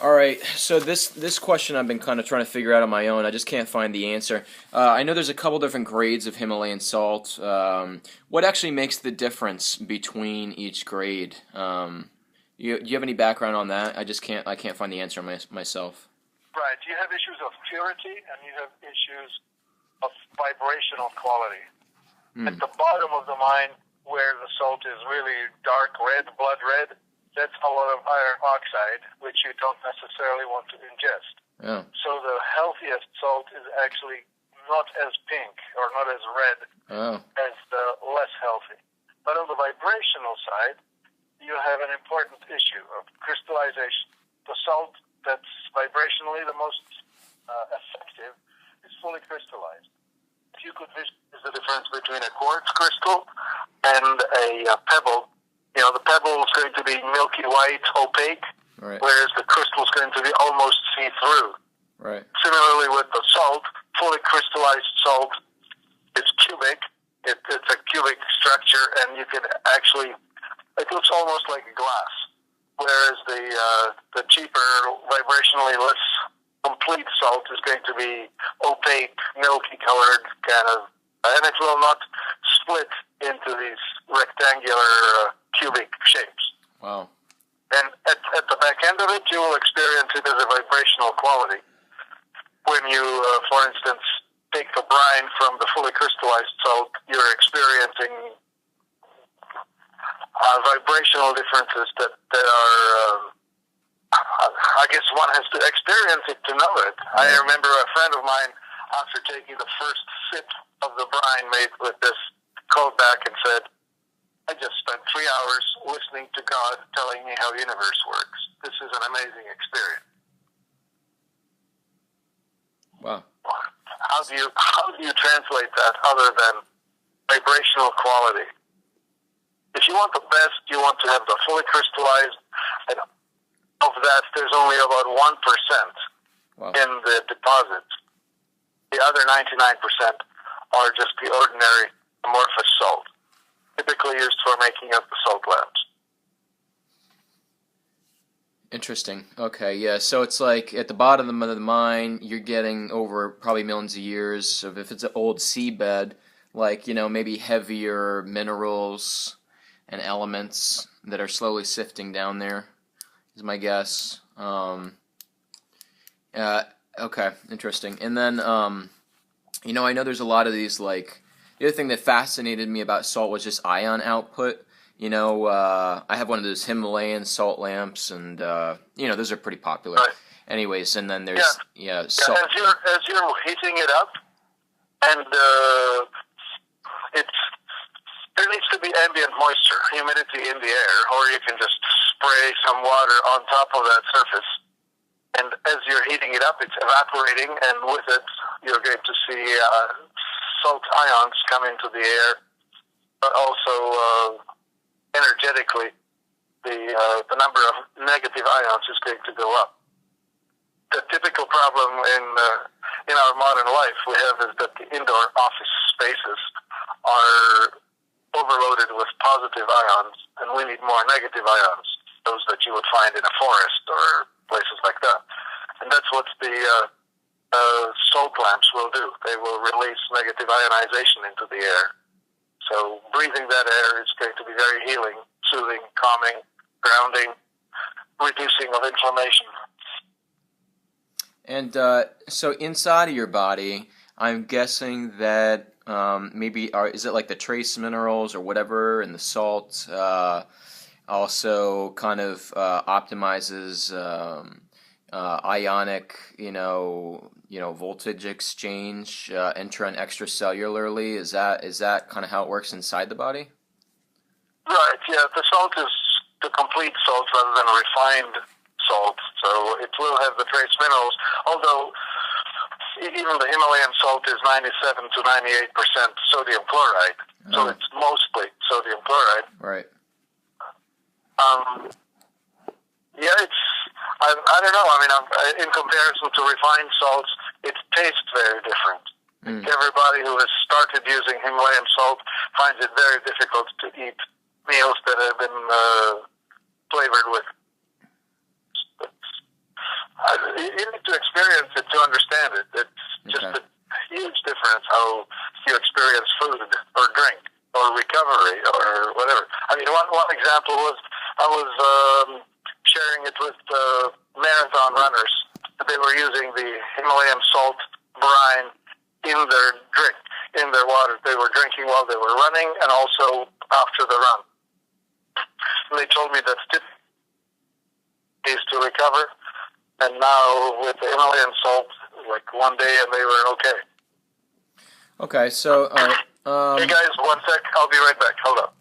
All right, so this question I've been kind of trying to figure out on my own. I just can't find the answer. I know there's a couple different grades of Himalayan salt. What actually makes the difference between each grade? Do you have any background on that? I can't find the answer myself. Right. You have issues of purity and you have issues of vibrational quality. At the bottom of the mine, where the salt is really dark red, blood red, that's a lot of iron oxide, which you don't necessarily want to ingest. Oh, So the healthiest salt is actually not as pink or not as red oh, as the less healthy. But on the vibrational side, you have an important issue of crystallization. The salt that's vibrationally the most effective is fully crystallized. If you could visualize the difference between a quartz crystal and a pebble, the pebble is going to be milky white, opaque, right, whereas the crystal is going to be almost see-through. right, Similarly with the salt, fully crystallized salt is cubic. It's a cubic structure, and you can actually, it looks almost like a glass. Whereas the cheaper, vibrationally less complete salt is going to be opaque, milky colored, kind of, and it will not split into these rectangular cubic shapes. wow, And at the back end of it, you will experience it as a vibrational quality. When you, for instance, take the brine from the fully crystallized salt, you're experiencing vibrational differences that are, I guess one has to experience it to know it. I remember a friend of mine, after taking the first sip of the brine made with this, called back and said, I just spent 3 hours listening to God telling me how the universe works. This is an amazing experience. wow. How do you translate that other than vibrational quality? If you want the best, you want to have the fully crystallized, and of that, there's only about 1% Wow. in the deposit. The other 99% are just the ordinary amorphous salt, typically used for making up the salt lamps. Interesting. Okay, yeah. So it's like at the bottom of the mine, you're getting over probably millions of years of if it's an old seabed, like, maybe heavier minerals and elements that are slowly sifting down there, is my guess. Okay, interesting. And then, I know there's a lot of these, like, the other thing that fascinated me about salt was just ion output. I have one of those Himalayan salt lamps, and those are pretty popular. Right. Anyways, and then there's salt. As you're heating it up, and there needs to be ambient moisture, humidity in the air, or you can just spray some water on top of that surface. And as you're heating it up, it's evaporating, and with it, you're going to see salt ions come into the air, but also energetically, the number of negative ions is going to go up. The typical problem in our modern life we have is that the indoor office spaces are overloaded with positive ions, and we need more negative ions, those that you would find in a forest or places like that. And that's what the salt lamps will do. They will release negative ionization into the air. So breathing that air is going to be very healing, soothing, calming, grounding, reducing of inflammation. And so inside of your body, I'm guessing that is it like the trace minerals or whatever in the salt also kind of optimizes ionic, voltage exchange intra and extracellularly? Is that kind of how it works inside the body? Right. Yeah. The salt is the complete salt rather than a refined salt, so it will have the trace minerals. Although even the Himalayan salt is 97 to 98% sodium chloride, so it's mostly sodium chloride. Right. I don't know. I mean, in comparison to refined salts, it tastes very different. Everybody who has started using Himalayan salt finds it very difficult to eat meals that have been flavored with you need to experience it to understand it. It's just Okay. a huge difference how you experience food or drink or recovery or whatever. I mean, one example was I was sharing it with marathon runners. They were using the Himalayan salt brine in their drink, in their water. They were drinking while they were running and also after the run. And they told me that tip is to recover. And now with the Himalayan salt, like one day and they were okay. Okay, so, all right. Hey guys, one sec. I'll be right back. Hold up.